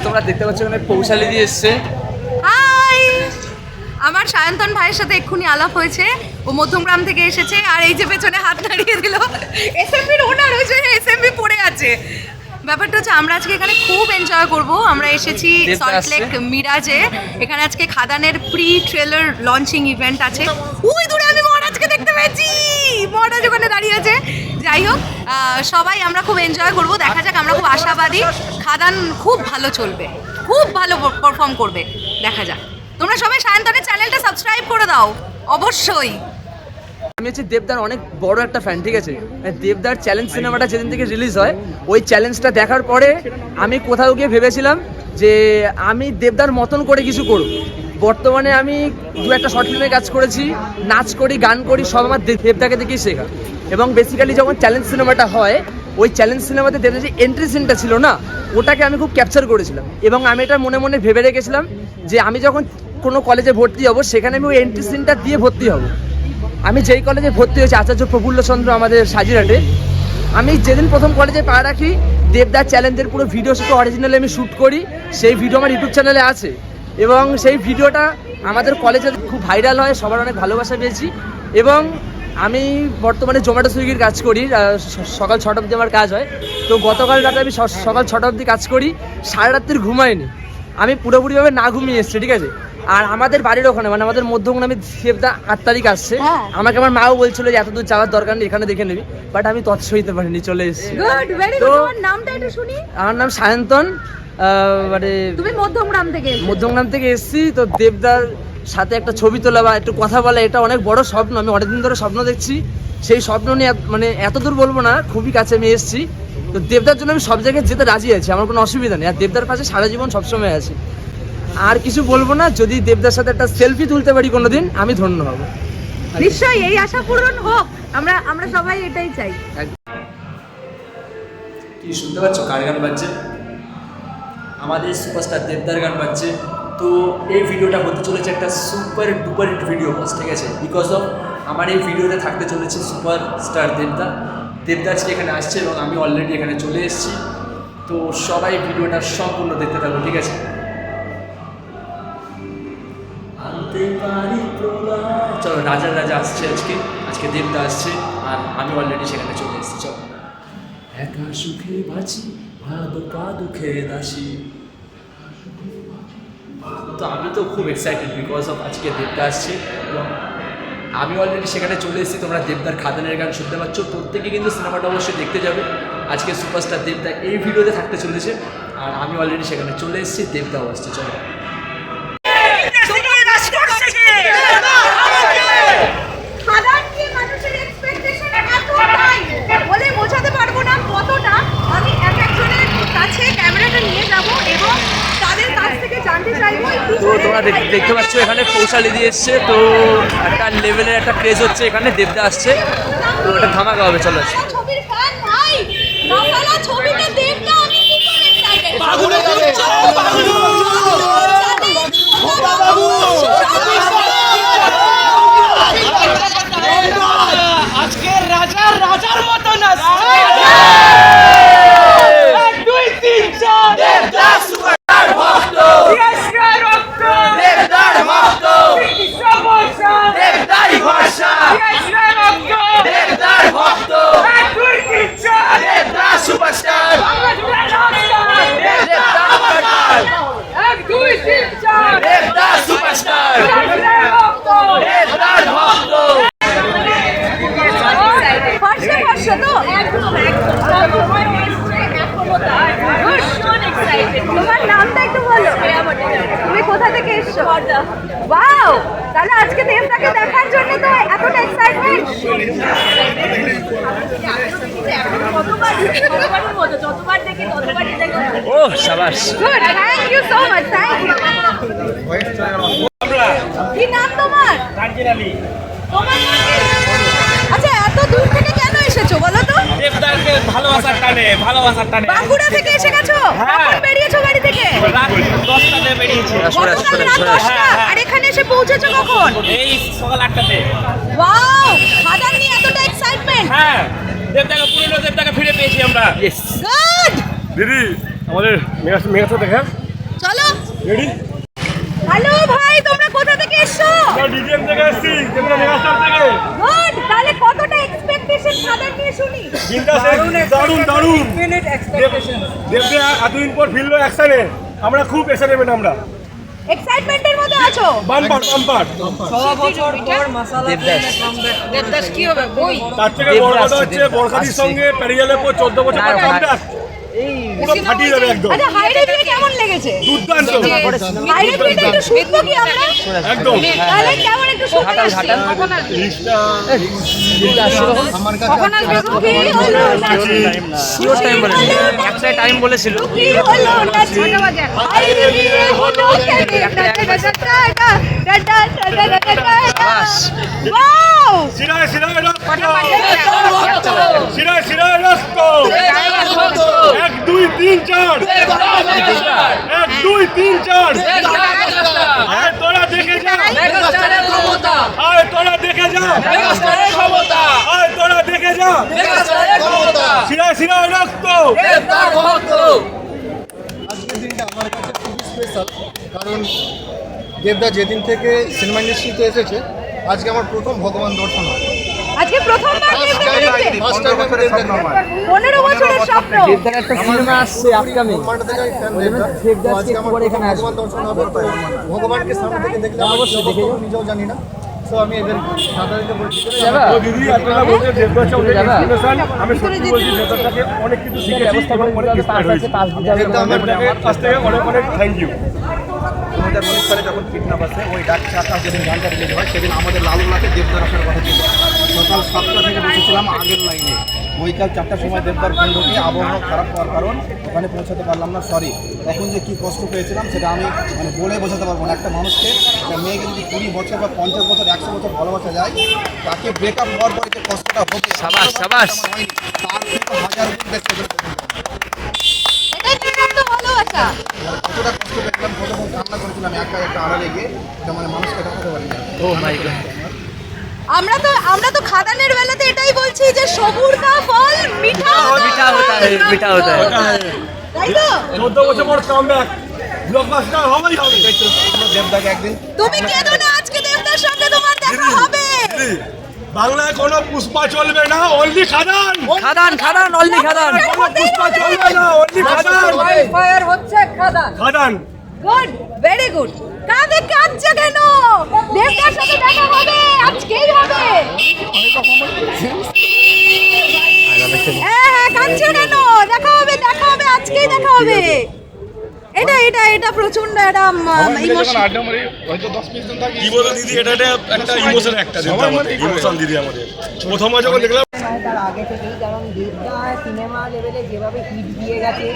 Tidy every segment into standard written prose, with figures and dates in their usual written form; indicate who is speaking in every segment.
Speaker 1: তোমরা দেখতে পাচ্ছ এখানে পৌশালি দিয়ে এসছে।
Speaker 2: হাই, আমার সায়ন্তন ভাইয়ের সাথে এক্ষুনি আলাপ হয়েছে। ও মধ্যমগ্রাম থেকে এসেছে। আর এই যে পেছনে হাত নাড়িয়ে দিল এসএমবির ওনার, ওই যে এসএমবি পড়ে আছে। ব্যাপারটা হচ্ছে আমরা আজকে এখানে খুব এনজয় করব। আমরা এসেছি সল্টলেক মিরাজে। এখানে আজকে খাদানের প্রি ট্রেলার লঞ্চিং ইভেন্ট আছে। ওই দূরে আমি মহারাজকে দেখতে পেয়েছি, মহারাজ ওখানে দাঁড়িয়ে আছে। যাই হোক, সবাই আমরা খুব এনজয় করব। দেখা যাক, আমরা খুব আশাবাদী খাদান খুব ভালো চলবে, খুব ভালো পারফর্ম করবে। দেখা যাক। তোমরা সবাই সায়ন্তনের চ্যানেলটা সাবস্ক্রাইব করে দাও অবশ্যই।
Speaker 1: আমি হচ্ছে দেবদার অনেক বড় একটা ফ্যান, ঠিক আছে? দেবদার চ্যালেঞ্জ সিনেমাটা যেদিন থেকে রিলিজ হয়, ওই চ্যালেঞ্জটা দেখার পরে আমি কোথাও গিয়ে ভেবেছিলাম যে আমি দেবদার মতন করে কিছু করব। বর্তমানে আমি দু একটা শর্ট ফিল্মে কাজ করেছি, নাচ করি, গান করি, সব আমার দেবদাকে দেখেই শেখা। এবং বেসিক্যালি যখন চ্যালেঞ্জ সিনেমাটা হয়, ওই চ্যালেঞ্জ সিনেমাতে দেবদার যে এন্ট্রি সিনটা ছিল না, ওটাকে আমি খুব ক্যাপচার করেছিলাম। এবং আমি এটা মনে মনে ভেবে রেখেছিলাম যে আমি যখন কোনো কলেজে ভর্তি হব, সেখানে আমি ওই এন্ট্রি সিনটা দিয়ে ভর্তি হব। আমি যেই কলেজে ভর্তি হয়েছি, আচার্য প্রফুল্লচন্দ্র আমাদের সাজিরহাটে, আমি যেদিন প্রথম কলেজে পা রাখি, দেবদার চ্যালেঞ্জের পুরো ভিডিও শুধু অরিজিনালি আমি শ্যুট করি। সেই ভিডিও আমার ইউটিউব চ্যানেলে আছে এবং সেই ভিডিওটা আমাদের কলেজে খুব ভাইরাল হয়, সবার অনেক ভালোবাসা পেয়েছি। এবং আমি বর্তমানে জোম্যাটো সুইগির কাজ করি, সকাল 6টা অবধি আমার কাজ হয়। তো গতকাল রাতে আমি সকাল 6টা অবধি কাজ করি, সারা রাত্রির ঘুমাইনি, আমি পুরোপুরিভাবে না ঘুমিয়ে এসেছি, ঠিক আছে? আর আমাদের বাড়ির ওখানে, মানে আমাদের মধ্যমগ্রামে দেবদা 8 তারিখ আসছে। আমাকে আমার মাও বলছিল যে এত দূর যাওয়ার দরকার নেই, এখানে দেখে নিবি, বাট আমি তৎ সইতে পারিনি, চলে এসেছি।
Speaker 2: তোমার নামটা একটু শুনি।
Speaker 1: আমার নাম সায়ন্তন, মানে
Speaker 2: তুমি মধ্যমগ্রাম থেকে
Speaker 1: এসেছি। তো দেবদার সাথে একটা ছবি তোলা বা একটু কথা বলা, এটা অনেক বড় স্বপ্ন। আমি অনেকদিন ধরে স্বপ্ন দেখছি, সেই স্বপ্ন নিয়ে মানে এত দূর বলবো না, খুবই কাছে আমি এসেছি। তো দেবদার জন্য আমি সব জায়গায় যেতে রাজি আছি, আমার কোনো অসুবিধা নেই। আর দেবদার পাশে সারা জীবন সবসময় আছি। আর কিছু বলবো না, যদি দেবদার সাথে একটা সেলফি তুলতে পারি কোনোদিন, আমি ধন্য হব।
Speaker 2: নিশ্চয়ই এই আশা পূরণ হোক, আমরা সবাই এটাই চাই।
Speaker 3: কি শুনতে পাচ্ছ কার গান বাজছে? আমাদের সুপারস্টার দেবদার গান বাজছে। তো এই ভিডিওটা হতে চলেছে একটা সুপার ডুপার হিট ভিডিও বস, ঠিক আছে? বিকজ অফ আমার এই ভিডিওতে থাকতে চলেছে সুপারস্টার দেবদা আজকে এখানে আসছে এবং আমি অলরেডি এখানে চলে এসেছি। তো সবাই ভিডিওটা সম্পূর্ণ দেখতে থাকবো, ঠিক আছে? চলো, রাজা আসছে আজকে দেবদা আসছে, আর আমি অলরেডি সেখানে চলে এসেছি। চলো। একা সুখে বাঁচি, ভাদকা দুঃখে দাসী। তো আমি তো খুব এক্সাইটেড বিকজ অফ আজকে দেবদা আসছে এবং আমি অলরেডি সেখানে চলে এসেছি। তোমরা দেবদার খাদানের গান শুনতে পাচ্ছ, প্রত্যেকে কিন্তু সিনেমাটা অবশ্যই দেখতে যাবে। আজকে সুপারস্টার দেবদা এই ভিডিওতে থাকতে চলেছে, আর আমি অলরেডি সেখানে চলে এসেছি, দেবদাও আসছে। চলো।
Speaker 2: বোঝাতে পারবো না কতটা। আমি এক একজনের কাছে ক্যামেরাটা নিয়ে যাব এবং তাদের কাছ থেকে জানতে চাইবো।
Speaker 1: তো তোমরা দেখতে পাচ্ছ এখানে পৌশালি দিয়ে এসছে। তো একটা লেভেলের একটা ক্রেজ হচ্ছে, এখানে দেবদা আসছে, তো এটা ধামাকা হবে। চলো।
Speaker 2: ছবির ফ্যান ভাই, নকলা ছবিতে দেবদা, আমি সুপার এক্সাইটেড।
Speaker 4: আজকে রাজার মতন আসছে। 1 2 3 4 দেবদা সুপারস্টার ভক্ত, দেবদার ভক্ত, দেবদার ভক্ত, সমস্যা দেবদাই ভরসা, দেবদার ভক্ত, দেবদার ভক্ত। 1 2 3 4 দেবদা সুপারস্টার, দেবদা সুপারস্টার। 1 2 3 4 দেবদা সুপারস্টার, দেবদার ভক্ত, দেবদার ভক্ত।
Speaker 2: তো তোমার নামটা একটু বলো। তুমি কোথা থেকে এসছো? ওয়াও, তাহলে আজকে দেবদাকে দেখার জন্য তো এতটা এক্সাইটমেন্ট।
Speaker 1: ও শাবাশ,
Speaker 2: good, thank you so much, thank you. কি নাম তোমার? তোমার নাম কি? আচ্ছা, এত দূর থেকে কেন এসেছো বলো তো?
Speaker 4: দেবদাকে ভালোবাসার টানে
Speaker 2: বাঁকুড়া থেকে এসে গেছো? কখন বেরিয়েছো গাড়ি থেকে?
Speaker 4: রাত 10টাতে বেরিয়েছি।
Speaker 2: গতকাল রাত 10টা, আর এখানে এসে পৌঁছেছো কখন?
Speaker 4: এই সকাল 8টাতে।
Speaker 2: ওয়াও, খাদান নিয়ে এতটা এক্সাইটমেন্ট।
Speaker 4: হ্যাঁ, পুরনো দেবদাকে ফিরে পেয়েছি আমরা।
Speaker 1: ইয়েস।
Speaker 2: গুড।
Speaker 5: দিদি আমাদের মেগাস্টার দেখা
Speaker 2: হ্যালো ভাই, তোমরা কোথা থেকে এসছো?
Speaker 5: ডিজিএম থেকে এসেছি, তোমরা মেগাস্টার থেকে।
Speaker 2: গুড, তাহলে কতটা এক্সপেকটেশন খাদান নিয়ে শুনি।
Speaker 5: দারুণ দারুণ দেখতে এতদিন পর ফিরলো অ্যাকশনে, আমরা খুব এক্সাইটেড। আমরা
Speaker 2: এক্সাইটমেন্টের মধ্যে আছো।
Speaker 5: Bumper bumper.
Speaker 6: 6 বছর পর মাসালা দেবদাস কি হবে বই
Speaker 5: তার থেকে বড় কথা হচ্ছে বরখাতির সঙ্গে প্যারিয়ালের পর 14 বছর পর কমব্যাক, পুরো ফাটিয়ে যাবে একদম।
Speaker 2: আচ্ছা, হাইরে বিয়ে কেমন লেগেছে?
Speaker 5: দুর্দান্ত
Speaker 2: হাইরে বিয়েটা একটু শুনবো কি আমরা?
Speaker 5: একদম।
Speaker 2: তাহলে কেমন একটু শুনতে আসছি। কখন আসবে? কি হলো নাচি?
Speaker 1: শিওর টাইম বলে একটা টাইম বলেছিল।
Speaker 2: কি হলো নাচি? হাইরে বিয়ে হলো কেনে?
Speaker 1: বাস।
Speaker 2: ওয়াও!
Speaker 5: সিরায় সিরায় রক্ত, সিরায় সিরায় রক্ত। 1 2 3 4, 1 2 3 4। আয় তোরা দেখে যা, আয় তোরা দেখে যা, আয় তোরা দেখে যা। সিরায় সিরায় রক্ত।
Speaker 7: আজকের দিনটা আমার কাছে খুবই স্পেশাল, কারণ দেবদা যেদিন থেকে সিনেমা ইন্ডাস্ট্রিতে এসেছে আজকে আমার প্রথম ভগবান দর্শন হয়।
Speaker 2: আজকে প্রথমবার
Speaker 7: ফার্স্ট টাইম আমি দেবদা
Speaker 2: 15 বছরের স্বপ্ন।
Speaker 1: দেবদার একটা সিনেমা আসছে আপকামিং।
Speaker 7: ব্রহ্মাণ্ড থেকে আমি ফ্যান দেবদা। তো আজকে আমার প্রথম ভগবান দর্শন হবে, তো ভগবানকে সামনে থেকে দেখলে আমার কি হবে নিজেও জানি না। তো আমি এদের সাধারণত বলছি
Speaker 5: ও দিদি আপনারা বলছেন দেবদা হচ্ছে ওদের ইনস্পিরেশন। আমি সত্যি বলছি দেবদাকে অনেক কিছু শিখেছি এবং অনেক ইন্সপায়ার হয়েছি।
Speaker 7: দেবদা আমার
Speaker 5: দেবদাকে কাছ থেকে অনেক অনেক থ্যাংক ইউ।
Speaker 8: 2019 সালে যখন কিডন্যাপ আসে, ওই ডাক চারটা যেদিন গানটা রিলিজ হয় সেদিন আমাদের লালুলাতে দেবদার আসার কথা ছিল। সকাল 7টা থেকে বসেছিলাম আগের লাইনে, বৈকাল 4টার সময় দেবদার ফোন ঢোকে, আবহাওয়া খারাপ হওয়ার কারণ ওখানে পৌঁছাতে পারলাম না, সরি। তখন যে কী কষ্ট পেয়েছিলাম সেটা আমি বলে বোঝাতে পারবো না। একটা মানুষকে, একটা মেয়েকে যদি 20 বছর বা 50 বছর 100 বছর ভালোবাসা যায়, তাকে ব্রেকআপ হওয়ার পরে যে কষ্টটা হবে
Speaker 1: সাবাস, সাবাস।
Speaker 7: তার থেকে 1000 গুণ বেশি হবে।
Speaker 2: এটাই তো ভালোবাসা।
Speaker 7: কতটা কষ্ট পেয়েছিলাম, কতক্ষণ কান্না করেছিলাম একা একটা আড়ালে গিয়ে, এটা মানুষকে দেখাতে পারি না।
Speaker 1: ও মাই গড।
Speaker 2: আমরা তো খাদানের বেলাতে এটাই বলছি যে সবুর কা ফল মিঠা
Speaker 1: মিঠা হতা है, মিঠা হতা है।
Speaker 2: তাই তো?
Speaker 5: 14 বছর পর কামব্যাক, ব্লকবাস্টার হবেই হবে।
Speaker 7: দেবদাকে একদিন
Speaker 2: তুমি কেঁদো না, আজকে দেবদার সঙ্গে তোমার দেখা হবে।
Speaker 5: বাংলায় কোনো পুষ্পা চলবে না, অনলি খাদান।
Speaker 1: খাদান খাদান অনলি খাদান।
Speaker 5: কোনো পুষ্পা চলবে না, অনলি খাদান।
Speaker 6: ফায়ার হচ্ছে খাদান
Speaker 5: খাদান।
Speaker 2: Good, very good. কাঁদে কাঁদছে কেন? দেবদার সাথে দেখা হবে, আজকেই হবে। হ্যাঁ, কাঁদছে কেন? দেখা হবে, দেখা হবে, আজকেই দেখা হবে। এটা প্রচন্ড একটা ইমোশন।
Speaker 5: কি বলো দিদি, এটা একটা ইমোশন, একটা ইমোশন দিদি আমাদের। প্রথমবার যখন দেখলাম
Speaker 6: তার আগে থেকেই, কারণ দেবদা সিনেমা লেভেলে যেভাবে হিট দিয়ে গেছে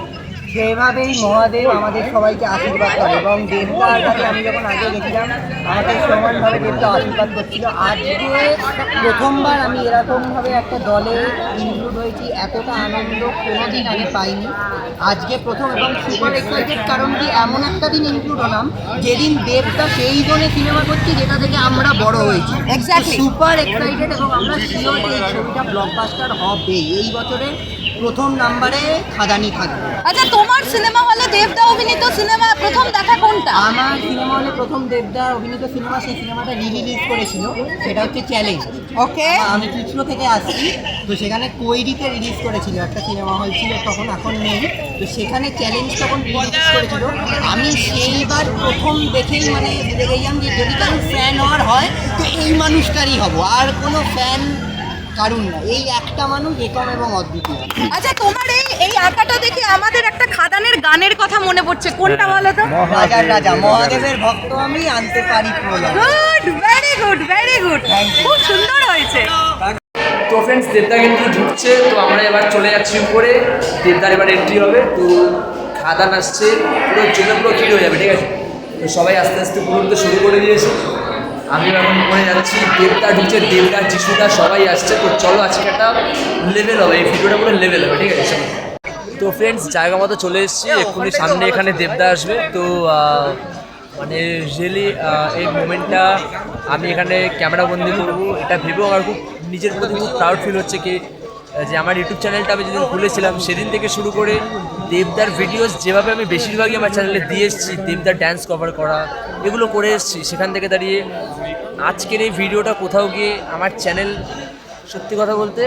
Speaker 6: সেভাবেই মহাদেব আমাদের সবাইকে আশীর্বাদ করে, এবং দেবদার কাছে আমি যখন আগে গেছিলাম আমাকে সমানভাবে দেবদা আশীর্বাদ করছিল। আজকে প্রথমবার আমি এরকমভাবে একটা দলে ইনক্লুড হয়েছি, এতটা আনন্দ কোনোদিন আমি পাইনি। আজকে প্রথম, এবং সুপার এক্সাইটেড, কারণ কি এমন একটা দিন ইনক্লুড হলাম যেদিন দেবদা সেই জোনে সিনেমা করছি যেটা থেকে আমরা বড় হয়েছি।
Speaker 2: Exactly.
Speaker 6: সুপার এক্সাইটেড, এবং আমরা শিওর যে এই ছবিটা ব্লকবাস্টার হবে। এই বছরে প্রথম নাম্বারে খাদানি থাকবে।
Speaker 2: আচ্ছা, তোমার সিনেমা হলে দেবদা অভিনীত সিনেমা প্রথম দেখা কোনটা?
Speaker 6: আমার সিনেমা হলে প্রথম দেবদা অভিনীত সিনেমা, সেই সিনেমাটা রিলিজ করেছিল, সেটা হচ্ছে চ্যালেঞ্জ।
Speaker 2: ওকে।
Speaker 6: আমি কৃষ্ণ থেকে আসছি, তো সেখানে কৈরিতে রিলিজ করেছিল, একটা সিনেমা হল ছিল তখন, এখন নেই। তো সেখানে চ্যালেঞ্জ তখন রিলিজ করেছিল। আমি সেইবার প্রথম দেখেই বুঝে গেলাম যে যদি কারণ ফ্যান হওয়ার হয় তো এই মানুষটারই হব, আর কোনো ফ্যান কারণ না, এই একটা মানুষ একম এবং অদ্বিতীয়।
Speaker 2: আচ্ছা, তোমার এই আঁকাটা দেখে আমাদের একটা খাদানের গানের কথা মনে পড়ছে, কোনটা বলো তো?
Speaker 6: রাজার রাজা, মহাদেবের ভক্ত আমি, আনতে পারি প্রণাম।
Speaker 2: Good, very good, very good.
Speaker 6: Thank you.
Speaker 2: খুব সুন্দর হয়েছে।
Speaker 1: তো ফ্রেন্ডস, দেবদা কিন্তু ঢুকছে, তো আমরা এবার চলে যাচ্ছি উপরে। দেবদার এবার এন্ট্রি হবে, তো খাদান আসছে, পুরো জন্য পুরো ভিড় হয়ে যাবে, ঠিক আছে? তো সবাই আস্তে আস্তে পুরো শুরু করে দিয়েছে। আমি এখন উপরে যাচ্ছি, দেবদা ঢুকছে, দেবদা যিশুদা সবাই আসছে। তো চলো, আজকে একটা লেভেল হবে, এই ভিডিওটা পুরো লেভেল হবে, ঠিক আছে? চলো। তো ফ্রেন্ডস, জায়গা মতো চলে এসেছি, এক্ষুনি সামনে এখানে দেবদা আসবে। তো রিয়েলি এই মোমেন্টটা আমি এখানে ক্যামেরা বন্দি করবো, এটা ভেবেও আমার খুব নিজের প্রতি খুব প্রাউড ফিল হচ্ছে কি যে আমার ইউটিউব চ্যানেলটা আমি যেদিন খুলেছিলাম সেদিন থেকে শুরু করে দেবদার ভিডিওস যেভাবে আমি বেশিরভাগই আমার চ্যানেলে দিয়ে এসেছি, দেবদার ড্যান্স কভার করা এগুলো করে এসেছি, সেখান থেকে দাঁড়িয়ে আজকের এই ভিডিওটা কোথাও গিয়ে আমার চ্যানেল, সত্যি কথা বলতে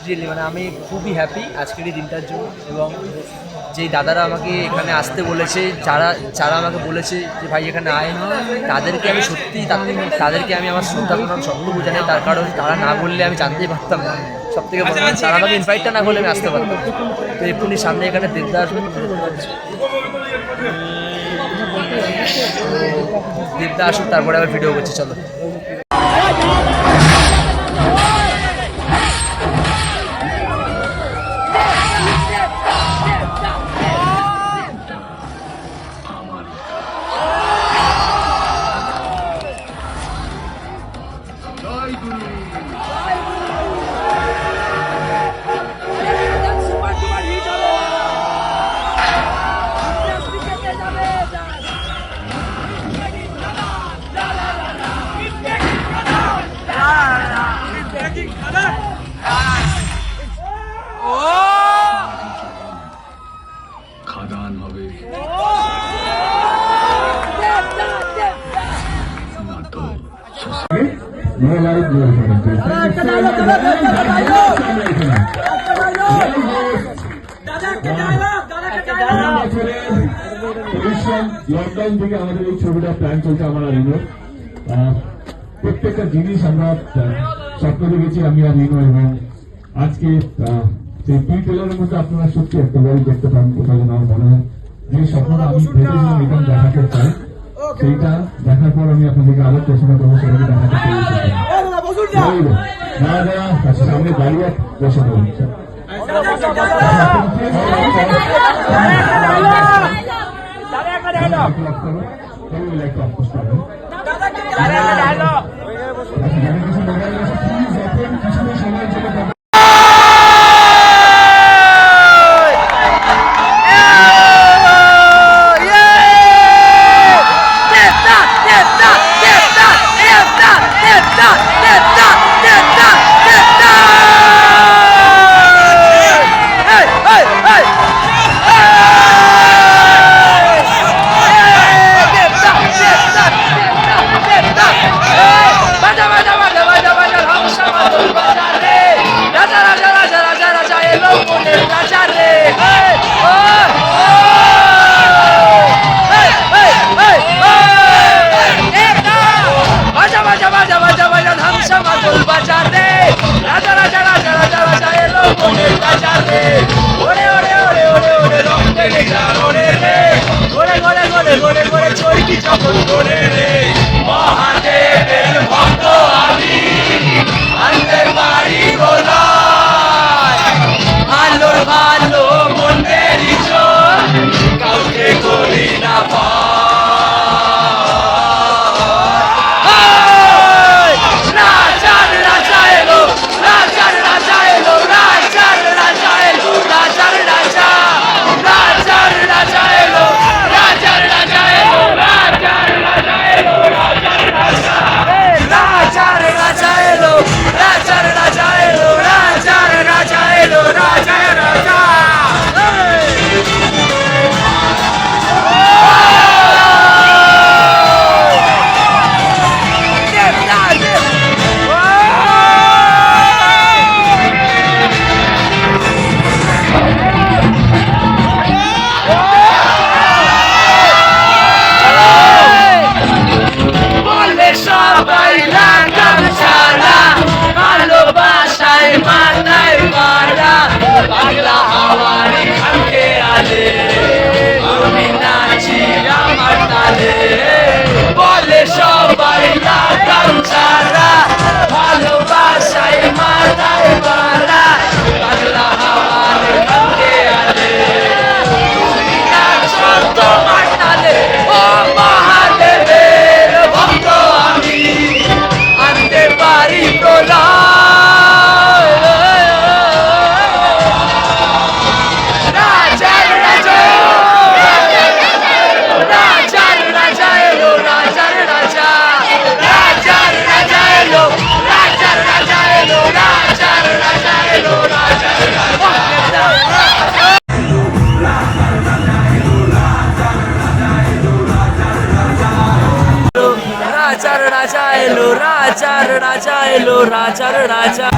Speaker 1: রিয়েলি মানে আমি খুবই হ্যাপি আজকের এই দিনটার জন্য। এবং যেই দাদারা আমাকে এখানে আসতে বলেছে, যারা আমাকে বলেছে যে ভাই এখানে আয়, তাদেরকে আমি সত্যি তাদেরকে আমি আমার শ্রদ্ধা প্রণাম সবটুকু জানাই। তার কারণ তারা না বললে আমি জানতেই পারতাম না, সব থেকে বড় কথা, তারা আমাকে ইনভাইটটা না করলে আমি আসতে পারতাম। তো এক্ষুনি সামনে এখানে দেবদা আসবে, দেবদা আসুক তারপরে আবার ভিডিও করছি, চলো।
Speaker 5: লকডাউন থেকে আমাদের এই ছবিটা প্ল্যান চলছে আমার আর রিনোর। প্রত্যেকটা জিনিস আমরা স্বপ্ন দেখেছি আমি আর রিনো, এবং আজকে সেই দুই ট্রেলারের মধ্যে আপনারা সত্যি একটা বড় দেখতে পান কোথাও যেন আমার মনে হয় যে স্বপ্নটা আমি ভেবেছিলাম এটা দেখাতে চাই, সেইটা দেখার পর আমি আপনাদেরকে আরো প্রশ্ন করবো, সেটাকে দেখাতে পেরেছি। যারা যারা সামনে দাঁড়িয়ে বসে দেবো
Speaker 4: রাজার রাজা এলো, রাজার রাজা এলো, রাজার রাজা
Speaker 1: রাজা এলো, রাজার রাজা এলো, রাজার রাজা।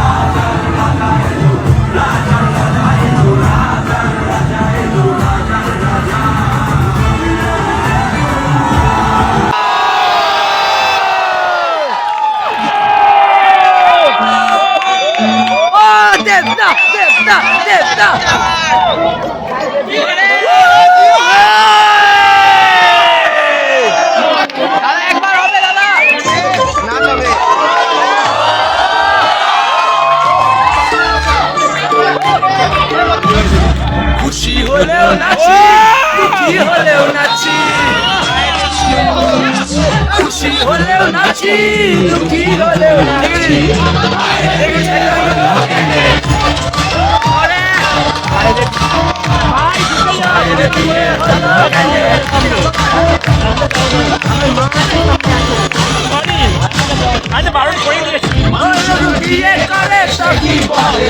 Speaker 1: দেবদা দেবদা দেবদা একবার হবে দাদা। খুশি হলেও নাচি, দুঃখী হলেও নাচি, খুশি হলেও নাচি, দুঃখী হলেও নাচি। বিয়ে করে সখী বলে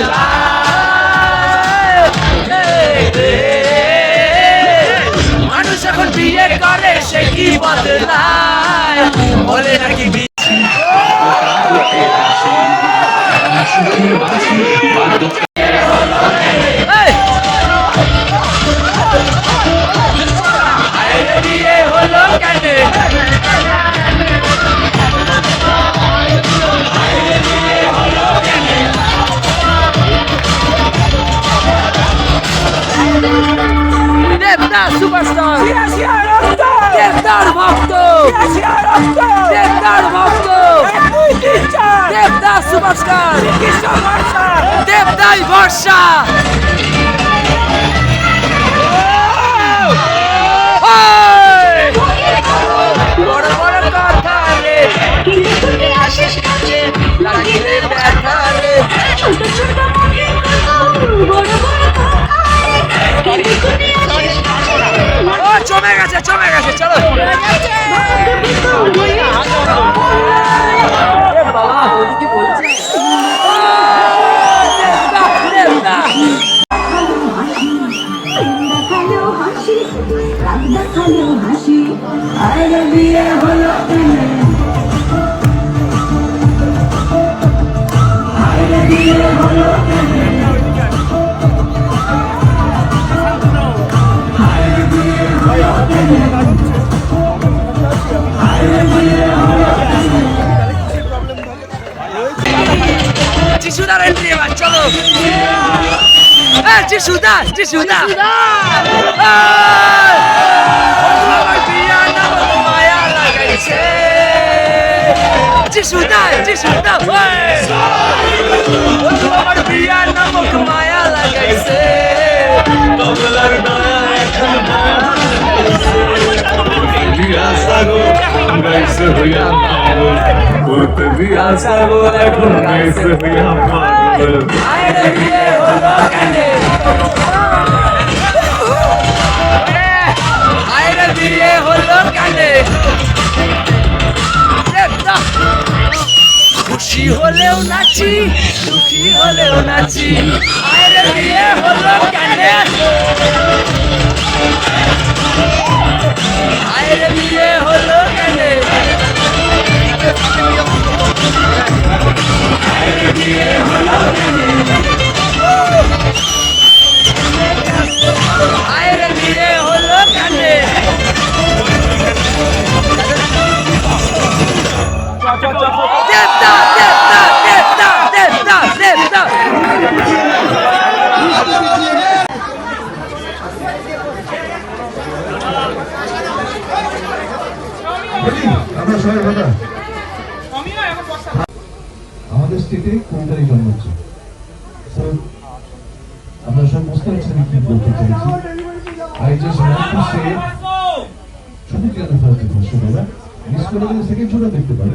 Speaker 1: মানুষ এখন বিয়ে করে সে কি বদলায়, বলে নাকি বিয়ে হলো কেন? দেবদা সুপারস্টার, দেবদার ভক্ত, দেবদার ভক্ত, দেবদা সুপারস্টার, দেবদাই ভরসা। বড় বড় কথা রে, লাগিলে ব্যথা রে, ও জমে গেছে জমে গেছে, চলো। যিশুদার এন্ট্রি এবার, চলো। যিশুদা যিশুদা আমার প্রিয়া নামক মায়া লাগাইছে, যিশুদা যিশুদা আমার প্রিয়া নামক মায়া লাগাইছে, বিয়ে হলো কানে। খুশি হলেও নাচি, দুঃখী হলেও নাচি, আরে বিয়ে হলো কানে, আরে বিয়ে হলো কানে, আরে বিয়ে হলো কানে, আরে বিয়ে হলো কানে। দেবদা দেবদা দেবদা দেবদা দেবদা।
Speaker 9: আমাদের স্টেটে 20 তারিখ জন্ম হচ্ছে, আমরা সব বুঝতে পারছি আমি কি বলতে চাইছি। I just want to say, শুধু কেন ফার্স্ট ফার্স্ট বাবা মিস করে দিলে সেকেন্ড শোটা দেখতে পারে।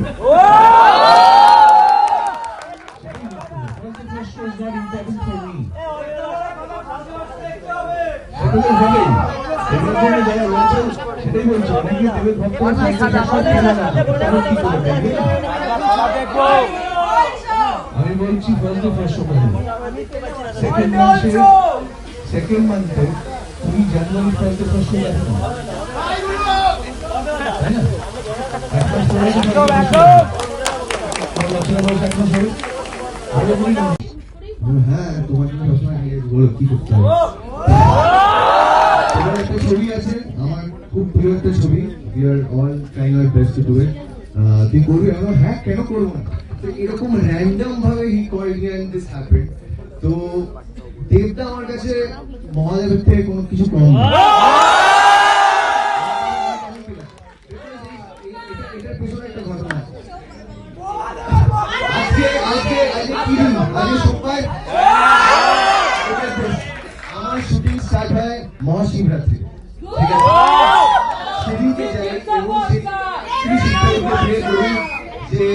Speaker 9: সেটাই বলছি, অনেকে দেবের ভক্ত আমি বলছি ফার্স্ট শো সেকেন্ড মান্থে তুমি জানুয়ারি ফার্স্ট শো দেখো, তাই না? হ্যাঁ তোমার জন্য সবসময় আগে বলো কি করতে হবে। তোমার একটা ছবি আছে আমার খুব প্রিয় একটা ছবি, we are all trying our best to do it. তুই করবি? আমি হ্যাঁ কেন করবো না। তো এরকম র্যান্ডম ভাবে he called me and this happened. তো দেবদা আমার কাছে মহাদেবের থেকে কোনো কিছু কম না। এটার পেছনে একটা ঘটনা আছে। আজকে কি দিন? আজকে সোমবার। আমার শুটিং স্টার্ট হয় মহাশিবরাত্রি, ঠিক আছে? সেদিনকে যাই এবং শ্রী শিবকে প্রে করি যে